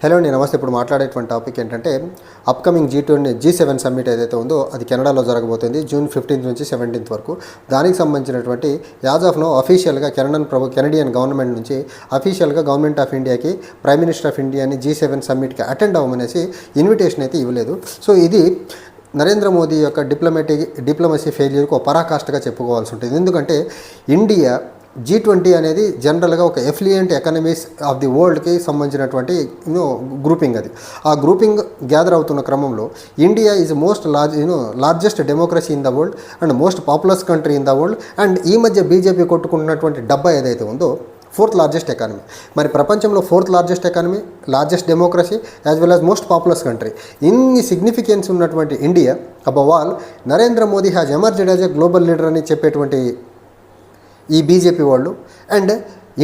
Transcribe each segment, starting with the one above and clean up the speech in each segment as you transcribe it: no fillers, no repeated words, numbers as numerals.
Hello అండి, నమస్తే. ఇప్పుడు మాట్లాడేటువంటి టాపిక్ ఏంటంటే అప్కమింగ్ G7 సమ్మిట్ ఏదైతే ఉందో అది కెనడాలో జరగబోతుంది జూన్ 15 నుంచి 17 వరకు. దానికి సంబంధించినటువంటి యాజ్ ఆఫ్ నో అఫీషియల్గా కెనడియన్ గవర్నమెంట్ నుంచి అఫీషియల్గా గవర్నమెంట్ ఆఫ్ ఇండియాకి ప్రైమ్ మినిస్టర్ ఆఫ్ ఇండియాని G7 సమ్మిట్కి అటెండ్ అవ్వమనేసి ఇన్విటేషన్ అయితే ఇవ్వలేదు. సో ఇది నరేంద్ర మోదీ యొక్క డిప్లొమసీ ఫెయిల్యూర్కి ఒక పరాకాష్ఠగా చెప్పుకోవాల్సి ఉంటుంది. ఎందుకంటే ఇండియా G20 అనేది జనరల్గా ఒక ఎఫ్లియంట్ ఎకనమీస్ ఆఫ్ ది వరల్డ్కి సంబంధించినటువంటి గ్రూపింగ్. అది ఆ గ్రూపింగ్ గ్యాదర్ అవుతున్న క్రమంలో India is largest democracy in the world and most populous country in the world. And ఈ మధ్య బీజేపీ కొట్టుకున్నటువంటి డబ్బా ఏదైతే ఉందో 4th లార్జెస్ట్ ఎకానమీ. మరి ప్రపంచంలో 4th largest economy, largest democracy as well as most populous country. ఇన్ని సిగ్నిఫికెన్స్ ఉన్నటువంటి India above all Narendra Modi has emerged as a global leader అని చెప్పేటువంటి ఈ బీజేపీ వాళ్ళు అండ్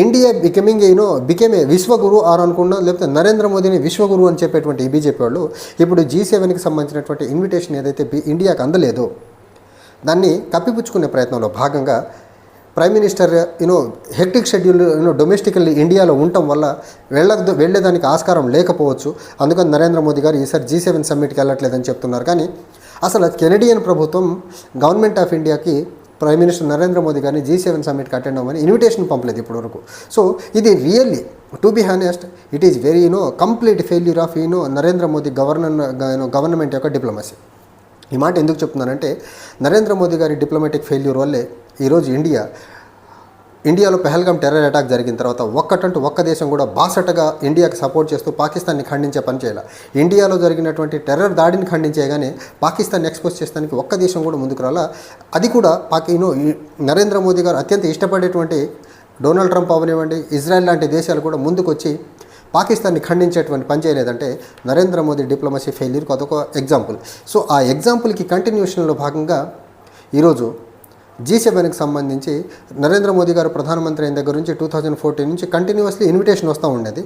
ఇండియా బికెమ్ ఏ విశ్వగురు ఆర్ అనుకున్నా, లేకపోతే నరేంద్ర మోదీని విశ్వగురు అని చెప్పేటువంటి ఈ బీజేపీ వాళ్ళు ఇప్పుడు G7కి సంబంధించినటువంటి ఇన్విటేషన్ ఏదైతే ఇండియాకి అందలేదో దాన్ని కప్పిపుచ్చుకునే ప్రయత్నంలో భాగంగా prime minister hectic schedule domestically ఇండియాలో ఉండటం వల్ల వెళ్ళేదానికి ఆస్కారం లేకపోవచ్చు. అందుకని నరేంద్ర మోదీ గారు ఈసారి G7 సమ్మిట్కి వెళ్ళట్లేదని చెప్తున్నారు. కానీ అసలు కెనడియన్ ప్రభుత్వం గవర్నమెంట్ ఆఫ్ ఇండియాకి ప్రైమ్ మినిస్టర్ నరేంద్ర మోదీ గారిని G7 సమ్మిట్కి అటెండ్ అవ్వమని ఇన్విటేషన్ పంపలేదు ఇప్పటివరకు. సో ఇది really to be honest it is very complete failure of Narendra Modi government యొక్క డిప్లొమసీ. ఈ మాట ఎందుకు చెప్తున్నానంటే నరేంద్ర మోదీ గారి డిప్లొమాటిక్ ఫెయిల్యూర్ వల్లే ఈరోజు ఇండియాలో పెహల్గాం టెర్రర్ అటాక్ జరిగిన తర్వాత ఒక్క దేశం కూడా బాసటగా ఇండియాకి సపోర్ట్ చేస్తూ పాకిస్తాన్ని ఖండించే పని చేయాలి. ఇండియాలో జరిగినటువంటి టెర్రర్ దాడిని ఖండించేగానే పాకిస్తాన్ని ఎక్స్పోజ్ చేస్తానికి ఒక్క దేశం కూడా ముందుకు రాలా. అది కూడా నరేంద్ర మోదీ గారు అత్యంత ఇష్టపడేటువంటి డొనాల్డ్ ట్రంప్ అవనివ్వండి, ఇజ్రాయెల్ లాంటి దేశాలు కూడా ముందుకు వచ్చి పాకిస్తాన్ని ఖండించేటువంటి పని చేయలేదంటే నరేంద్ర మోదీ డిప్లొమసీ ఫెయిల్యూర్కి అదొక ఎగ్జాంపుల్. సో ఆ ఎగ్జాంపుల్కి కంటిన్యూషన్లో భాగంగా ఈరోజు G7కి సంబంధించి నరేంద్ర మోదీ గారు ప్రధానమంత్రి అయిన దగ్గర నుంచి 2014 నుంచి కంటిన్యూస్లీ ఇన్విటేషన్ వస్తూ ఉండేది.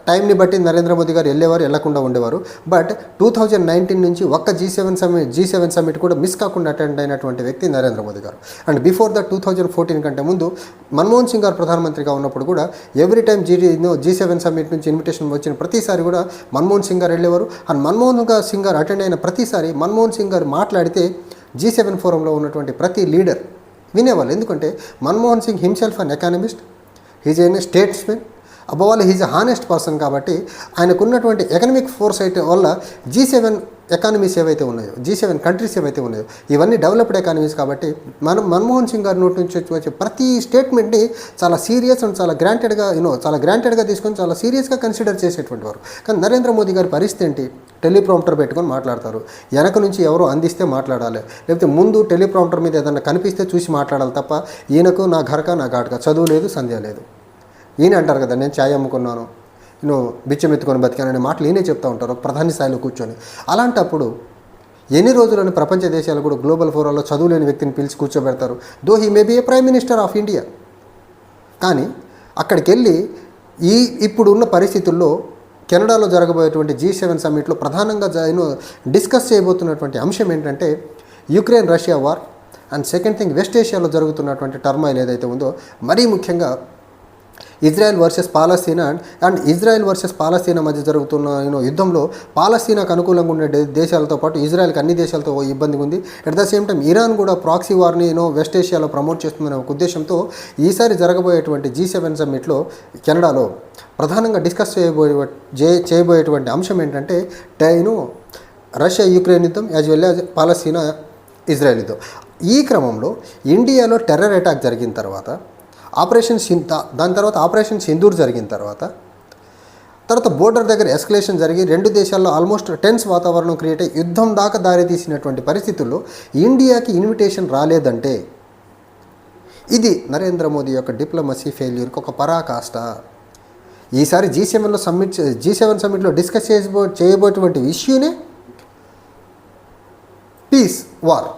టైంని బట్టి నరేంద్ర మోదీ గారు వెళ్ళకుండా ఉండేవారు. బట్ 2019 నుంచి ఒక్క G7 సమ్మిట్ కూడా మిస్ కాకుండా అటెండ్ అయినటువంటి వ్యక్తి నరేంద్ర మోదీ గారు. అండ్ బిఫోర్ ద 2014 కంటే ముందు మన్మోహన్ సింగ్ గారు ప్రధానమంత్రిగా ఉన్నప్పుడు కూడా ఎవ్రీ టైం G7 సమ్మిట్ నుంచి ఇన్విటేషన్ వచ్చిన ప్రతిసారి కూడా మన్మోహన్ సింగ్ గారు వెళ్ళేవారు. అండ్ మన్మోహన్ సింగ్ గారు అటెండ్ అయిన ప్రతిసారి మన్మోహన్ సింగ్ గారు మాట్లాడితే G7 ఫోరంలో ఉన్నటువంటి ప్రతి లీడర్ వినేవాళ్ళు. ఎందుకంటే Manmohan Singh himself an economist, he's an statesman, above all he's a honest person. కాబట్టి ఆయనకున్నటువంటి ఎకనమిక్ ఫోర్సైట్ వల్ల G7 ఎకానమీస్ ఏవైతే ఉన్నాయో, G7 కంట్రీస్ ఏవైతే ఉన్నాయో ఇవన్నీ డెవలప్డ్ ఎకానమీస్. కాబట్టి మన్మోహన్ సింగ్ గారి నోటి నుంచి వచ్చే ప్రతి స్టేట్మెంట్ని చాలా సీరియస్ అండ్ చాలా గ్రాంటెడ్గా తీసుకొని చాలా సీరియస్గా కన్సిడర్ చేసేటువంటి వారు. కానీ నరేంద్ర మోదీ గారి పరిస్థితి ఏంటి? టెలిప్రాంప్టర్ పెట్టుకొని మాట్లాడతారు. వెనక నుంచి ఎవరో అందిస్తే మాట్లాడాలి, లేకపోతే ముందు టెలిప్రాంప్టర్ మీద ఏదన్నా కనిపిస్తే చూసి మాట్లాడాలి తప్ప ఈయనకు నా ఘరక నా ఘాటక చదువు లేదు, సంధ్య లేదు. ఈయన అంటారు కదా నేను ఛాయ్ అమ్ముకున్నాను, బిచ్చం ఎత్తుకొని బతికాననే మాటలు ఈయనే చెప్తూ ఉంటారు ప్రధాని స్థాయిలో కూర్చొని. అలాంటప్పుడు ఎన్ని రోజులని ప్రపంచ దేశాలు కూడా గ్లోబల్ ఫోరాల్లో చదువులేని వ్యక్తిని పిలిచి కూర్చోబెడతారు. Though he may be a prime minister of India. కానీ అక్కడికి వెళ్ళి ఇప్పుడు ఉన్న పరిస్థితుల్లో కెనడాలో జరగబోయేటువంటి G7 సమ్మిట్లో ప్రధానంగా డిస్కస్ చేయబోతున్నటువంటి అంశం ఏంటంటే Ukraine Russia war and second thing west ఏషియాలో జరుగుతున్నటువంటి టర్మాయిల్ ఏదైతే ఉందో, మరీ ముఖ్యంగా Israel versus Palestine and Israel versus Palestine మధ్య జరుగుతున్న యుద్ధంలో పాలస్తీనాకు అనుకూలంగా ఉండే దేశాలతో పాటు ఇజ్రాయెల్కి అన్ని దేశాలతో ఇబ్బందిగా ఉంది. At the same time Iran కూడా ప్రాక్సీ వార్ని వెస్ట్ ఏషియాలో ప్రమోట్ చేస్తుందనే ఒక ఉద్దేశంతో ఈసారి జరగబోయేటువంటి G7 సమ్మిట్లో కెనడాలో ప్రధానంగా డిస్కస్ చేయబోయేటువంటి అంశం ఏంటంటే రష్యా యుక్రెయిన్ యుద్ధం యాజ్ వెల్ యాజ్ పాలస్తీనా ఇజ్రాయెల్ యుద్ధం. ఈ క్రమంలో ఇండియాలో టెర్రర్ అటాక్ జరిగిన తర్వాత దాని తర్వాత ఆపరేషన్ సింధూర్ జరిగిన తర్వాత బోర్డర్ దగ్గర ఎస్కలేషన్ జరిగి రెండు దేశాల్లో ఆల్మోస్ట్ టెన్స్ వాతావరణం క్రియేట్ అయ్యి యుద్ధం దాకా దారి తీసినటువంటి పరిస్థితుల్లో ఇండియాకి ఇన్విటేషన్ రాలేదంటే ఇది నరేంద్ర మోదీ యొక్క డిప్లొమసీ ఫెయిల్యూర్కి ఒక పరాకాష్ట. ఈసారి G7 సమ్మిట్లో డిస్కస్ చేయబోయేటువంటి ఇష్యూనే పీస్ వార్.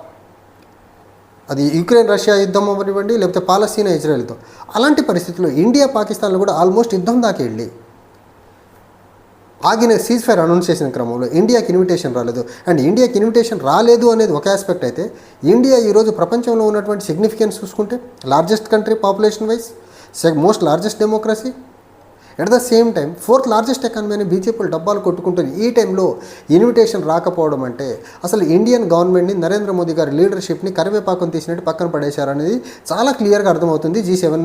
అది యుక్రెయిన్ రష్యా యుద్ధం అవ్వనివ్వండి, లేకపోతే పాలస్తీనా ఇజ్రాయెల్ యుద్ధం. అలాంటి పరిస్థితుల్లో ఇండియా పాకిస్తాన్లో కూడా ఆల్మోస్ట్ యుద్ధం దాకా వెళ్ళి ఆగిన సీజ్ ఫైర్ అనౌన్స్ చేసిన క్రమంలో ఇండియాకి ఇన్విటేషన్ రాలేదు. అండ్ ఇండియాకి ఇన్విటేషన్ రాలేదు అనేది ఒక ఆస్పెక్ట్ అయితే, ఇండియా ఈరోజు ప్రపంచంలో ఉన్నటువంటి సిగ్నిఫికెన్స్ చూసుకుంటే largest country population wise, most largest democracy, at the same time 4th largest economy అని బీజేపీలు డబ్బాలు కొట్టుకుంటుంది. ఈ టైంలో ఇన్విటేషన్ రాకపోవడం అంటే అసలు ఇండియన్ గవర్నమెంట్ని, నరేంద్ర మోదీ గారి లీడర్షిప్ని కరివేపాకం తీసినట్టు పక్కన పడేశారనేది చాలా క్లియర్గా అర్థమవుతుంది G7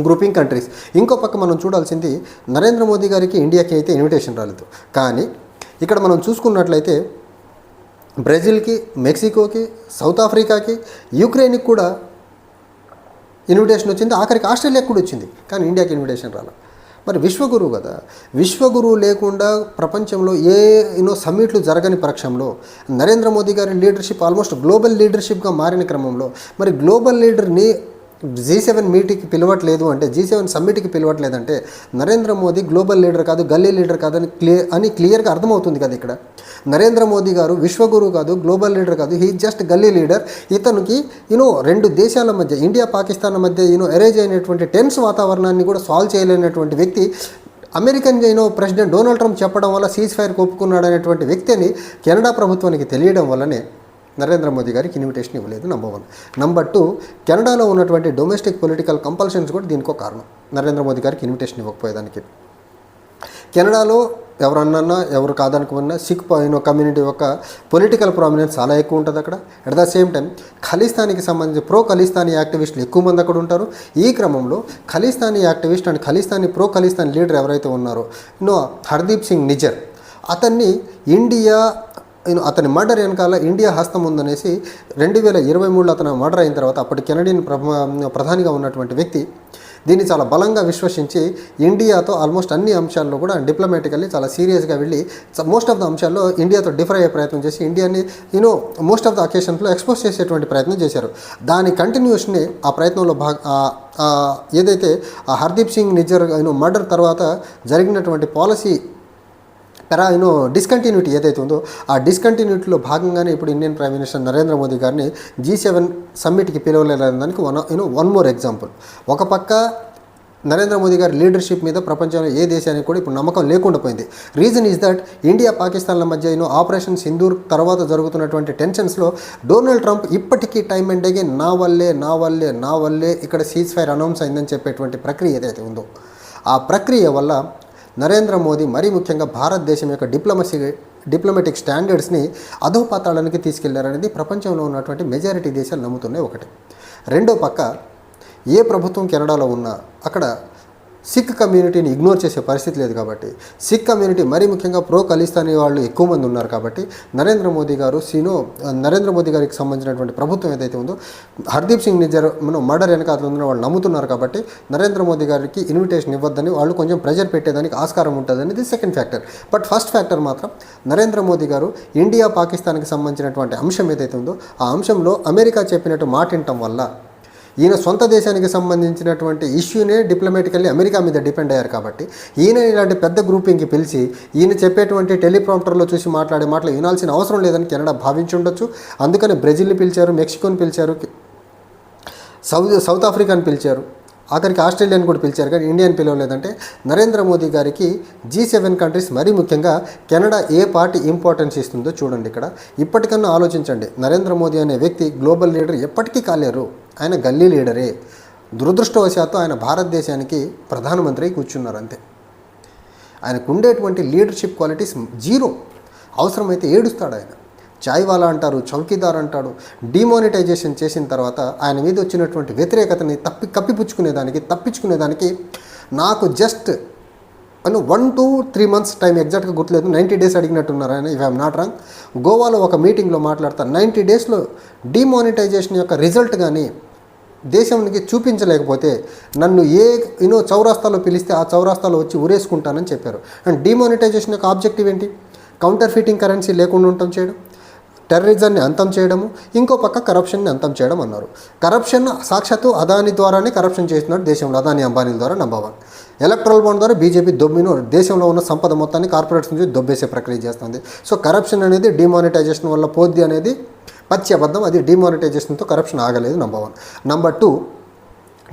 గ్రూపింగ్ కంట్రీస్. ఇంకో పక్క మనం చూడాల్సింది నరేంద్ర మోదీ గారికి ఇండియాకి అయితే ఇన్విటేషన్ రాలేదు, కానీ ఇక్కడ మనం చూసుకున్నట్లయితే బ్రెజిల్కి, మెక్సికోకి, సౌత్ ఆఫ్రికాకి, యుక్రెయిన్కి కూడా ఇన్విటేషన్ వచ్చింది, ఆఖరికి ఆస్ట్రేలియాకి కూడా వచ్చింది, కానీ ఇండియాకి ఇన్విటేషన్ రాలేదు. మరి విశ్వగురువు కదా, విశ్వగురువు లేకుండా ప్రపంచంలో సమ్మిట్లు జరగని పక్షంలో నరేంద్ర మోదీ గారి లీడర్షిప్ ఆల్మోస్ట్ గ్లోబల్ లీడర్షిప్గా మారిన క్రమంలో మరి గ్లోబల్ లీడర్ని G7 మీటింగ్కి పిలవట్లేదు అంటే, G7 సమ్మిట్కి పిలవట్లేదంటే నరేంద్ర మోదీ గ్లోబల్ లీడర్ కాదు, గల్లీ లీడర్ కాదు అని క్లియర్గా అర్థమవుతుంది కదా. ఇక్కడ నరేంద్ర మోదీ గారు విశ్వగురువు కాదు, గ్లోబల్ లీడర్ కాదు, హీ జస్ట్ గల్లీ లీడర్. ఇతనికి రెండు దేశాల మధ్య, ఇండియా పాకిస్తాన్ మధ్య అరేంజ్ అయినటువంటి టెన్స్ వాతావరణాన్ని కూడా సాల్వ్ చేయలేనటువంటి వ్యక్తి, అమెరికన్ ప్రెసిడెంట్ డొనాల్డ్ ట్రంప్ చెప్పడం వల్ల సీజ్ ఫైర్కి ఒప్పుకున్నాడు అనేటువంటి వ్యక్తిని కెనడా ప్రభుత్వానికి తెలియడం వల్లనే నరేంద్ర మోదీ గారికి ఇన్విటేషన్ ఇవ్వలేదు. నంబర్ 1. నంబర్ 2, కెనడాలో ఉన్నటువంటి డొమెస్టిక్ పొలిటికల్ కంపల్షన్స్ కూడా దీనికో కారణం, నరేంద్ర మోదీ గారికి ఇన్విటేషన్ ఇవ్వకపోయేదానికి. కెనడాలో ఎవరు కాదనుకున్నా సిక్ కమ్యూనిటీ యొక్క పొలిటికల్ ప్రామినెన్స్ చాలా ఎక్కువ ఉంటుంది అక్కడ. అట్ ద సేమ్ టైం ఖలిస్తానీకి సంబంధించి ప్రో ఖలిస్తానీ యాక్టివిస్టులు ఎక్కువ మంది అక్కడ ఉంటారు. ఈ క్రమంలో Khalistani activist and Khalistani pro Khalistani leader ఎవరైతే ఉన్నారో హర్దీప్ సింగ్ నిజ్జర్, అతన్ని అతని మర్డర్ వెనకాల ఇండియా హస్తం ఉందనేసి 2023లో అతను మర్డర్ అయిన తర్వాత అప్పటి కెనడియన్ ప్రధానిగా ఉన్నటువంటి వ్యక్తి దీన్ని చాలా బలంగా విశ్వసించి ఇండియాతో ఆల్మోస్ట్ అన్ని అంశాల్లో కూడా డిప్లొమాటికల్లీ చాలా సీరియస్గా వెళ్ళి మోస్ట్ ఆఫ్ ద అంశాల్లో ఇండియాతో డిఫర్ అయ్యే ప్రయత్నం చేసి ఇండియాని మోస్ట్ ఆఫ్ ద అకేషన్స్లో ఎక్స్పోజ్ చేసేటువంటి ప్రయత్నం చేశారు. దాని కంటిన్యూషన్ని ఆ ప్రయత్నంలో ఏదైతే ఆ హర్దీప్ సింగ్ నిజ్జర్ మర్డర్ తర్వాత జరిగినటువంటి పాలసీ డిస్కంటిన్యూటీ ఏదైతే ఉందో ఆ డిస్కంటిన్యూటీలో భాగంగానే ఇప్పుడు Indian prime minister Narendra Modi గారిని G7 సమ్మిట్కి పిలవలేదానికి వన్ మోర్ ఎగ్జాంపుల్. ఒక పక్క నరేంద్ర మోదీ గారి లీడర్షిప్ మీద ప్రపంచంలో ఏ దేశానికి కూడా ఇప్పుడు నమ్మకం లేకుండా పోయింది. రీజన్ ఈజ్ దట్ ఇండియా పాకిస్తాన్ల మధ్య ఆపరేషన్ సింధూర్ తర్వాత జరుగుతున్నటువంటి టెన్షన్స్లో డొనాల్డ్ ట్రంప్ ఇప్పటికీ టైం అండ్ అగైన్ నా వల్లే ఇక్కడ సీజ్ ఫైర్ అనౌన్స్ అయిందని చెప్పేటువంటి ప్రక్రియ ఏదైతే ఉందో ఆ ప్రక్రియ వల్ల నరేంద్ర మోదీ మరీ ముఖ్యంగా భారతదేశం యొక్క డిప్లొమాటిక్ స్టాండర్డ్స్ని అధోపాతాళానికి తీసుకెళ్లారనేది ప్రపంచంలో ఉన్నటువంటి మెజారిటీ దేశాలు నమ్ముతున్నాయి. ఒకటి. రెండో పక్క ఏ ప్రభుత్వం కెనడాలో ఉన్నా అక్కడ సిక్ కమ్యూనిటీని ఇగ్నోర్ చేసే పరిస్థితి లేదు కాబట్టి, సిక్ కమ్యూనిటీ మరీ ముఖ్యంగా ప్రో ఖలిస్తానీ వాళ్ళు ఎక్కువ మంది ఉన్నారు కాబట్టి నరేంద్ర మోదీ గారికి సంబంధించినటువంటి ప్రభుత్వం ఏదైతే ఉందో హర్దీప్ సింగ్ నిజ్జర్ మర్డర్ వెనకాల ఉందని వాళ్ళు నమ్ముతున్నారు కాబట్టి నరేంద్ర మోదీ గారికి ఇన్విటేషన్ ఇవ్వద్దని వాళ్ళు కొంచెం ప్రెజర్ పెట్టేదానికి ఆస్కారం ఉంటుంది అనేది second factor. But first factor మాత్రం నరేంద్ర మోదీ గారు ఇండియా పాకిస్తాన్కి సంబంధించినటువంటి అంశం ఏదైతే ఉందో ఆ అంశంలో అమెరికా చెప్పినట్టు మాటింటం వల్ల ఈయన సొంత దేశానికి సంబంధించినటువంటి ఇష్యూనే డిప్లొమాటికల్లీ అమెరికా మీద డిపెండ్ అయ్యారు కాబట్టి ఈయన ఇలాంటి పెద్ద గ్రూపింగ్కి పిలిచి ఈయన చెప్పేటువంటి టెలిప్రాంప్టర్లో చూసి మాట్లాడే మాటలు వినాల్సిన అవసరం లేదని కెనడా భావించి ఉండొచ్చు. అందుకని బ్రెజిల్ని పిలిచారు, మెక్సికోని పిలిచారు, సౌత్ ఆఫ్రికాని పిలిచారు, ఆఖరికి ఆస్ట్రేలియాని కూడా పిలిచారు, కానీ ఇండియాని పిలవలేదంటే నరేంద్ర మోదీ గారికి G7 కంట్రీస్ మరీ ముఖ్యంగా కెనడా ఏ పార్టీ ఇంపార్టెన్స్ ఇస్తుందో చూడండి. ఇక్కడ ఇప్పటికన్నా ఆలోచించండి. నరేంద్ర మోదీ అనే వ్యక్తి గ్లోబల్ లీడర్ ఎప్పటికీ కాలేరు, ఆయన గల్లీ లీడరే. దురదృష్టవశాత్తు ఆయన భారతదేశానికి ప్రధానమంత్రి కూర్చున్నారు అంతే. ఆయనకు ఉండేటువంటి లీడర్షిప్ క్వాలిటీస్ జీరో. అవసరమైతే ఏడుస్తాడు ఆయన. చాయ్వాలా అంటారు, చౌకీదార్ అంటాడు. డిమానిటైజేషన్ చేసిన తర్వాత ఆయన మీద వచ్చినటువంటి వ్యతిరేకతని తప్పించుకునేదానికి నాకు జస్ట్ 1 to 3 months టైం ఎగ్జాక్ట్గా గుర్తులేదు, 90 days అడిగినట్టున్నారు ఆయన, ఇఫ్ ఐఎమ్ నాట్ రాంగ్. గోవాలో ఒక మీటింగ్లో మాట్లాడతారు, 90 daysలో డిమానిటైజేషన్ యొక్క రిజల్ట్ కానీ దేశానికి చూపించలేకపోతే నన్ను చౌరాస్తాలో పిలిస్తే ఆ చౌరాస్తాలో వచ్చి ఉరేసుకుంటానని చెప్పారు. అండ్ డిమానిటైజేషన్ యొక్క ఆబ్జెక్టివ్ ఏంటి? కౌంటర్ ఫిటింగ్ కరెన్సీ లేకుండా ఉండటం చేయడం, టెర్రరిజాన్ని అంతం చేయడము, ఇంకో పక్క కరప్షన్ని అంతం చేయడం అన్నారు. కరప్షన్ సాక్షాత్తు అదాని ద్వారానే కరప్షన్ చేస్తున్నాడు దేశంలో, అదాని అంబానీల ద్వారా. నంబర్ 1. ఎలక్ట్రల్ బాండ్ ద్వారా బీజేపీ దేశంలో ఉన్న సంపద మొత్తాన్ని కార్పొరేట్స్ నుంచి దొబ్బేసే ప్రక్రియ చేస్తుంది. సో కరప్షన్ అనేది డిమానిటైజేషన్ వల్ల పోద్ది అనేది పచ్చి అబద్ధం. అది డిమానిటైజేషన్తో కరప్షన్ ఆగలేదు. నంబర్ 1. నంబర్ 2,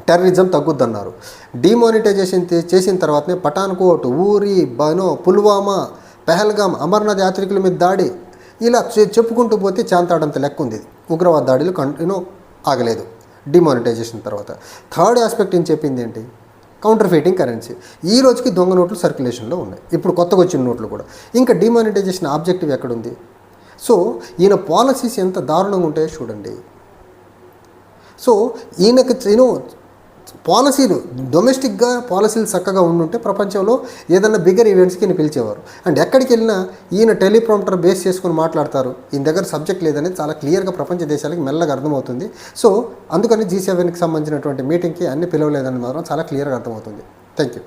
టెర్రరిజం తగ్గుద్దన్నారు. డిమానిటైజేషన్ చేసిన తర్వాతనే పఠాన్కోట్, ఊరి, పుల్వామా, పెహల్గామ్, అమర్నాథ్ యాత్రికుల మీద దాడి, ఇలా చెప్పుకుంటూ పోతే చాంతాడంత లెక్క ఉంది. ఉగ్రవాద దాడులు ఆగలేదు డిమానిటైజేషన్ తర్వాత. థర్డ్ ఆస్పెక్ట్ ఏం చెప్పింది ఏంటి? Counter ఫీటింగ్ currency. ఈ రోజుకి దొంగ నోట్లు సర్క్యులేషన్లో ఉన్నాయి, ఇప్పుడు కొత్తగా వచ్చిన నోట్లు కూడా. ఇంకా డిమానిటైజేషన్ ఆబ్జెక్టివ్ ఎక్కడుంది? సో ఈయన పాలసీస్ ఎంత దారుణంగా ఉంటాయో చూడండి. సో ఈయనకి పాలసీలు డొమెస్టిక్గా పాలసీలు చక్కగా ఉండుంటే ప్రపంచంలో ఏదైనా బిగ్గర్ ఈవెంట్స్కి ఈయన పిలిచేవారు. అండ్ ఎక్కడికి వెళ్ళినా ఈయన టెలిప్రాంప్టర్ బేస్ చేసుకుని మాట్లాడతారు. ఈయన దగ్గర సబ్జెక్ట్ లేదనేది చాలా క్లియర్గా ప్రపంచ దేశాలకి మెల్లగా అర్థమవుతుంది. సో అందుకని G7కి సంబంధించినటువంటి మీటింగ్కి అన్ని పిలవలేదని మాత్రం చాలా క్లియర్గా అర్థమవుతుంది. Thank you.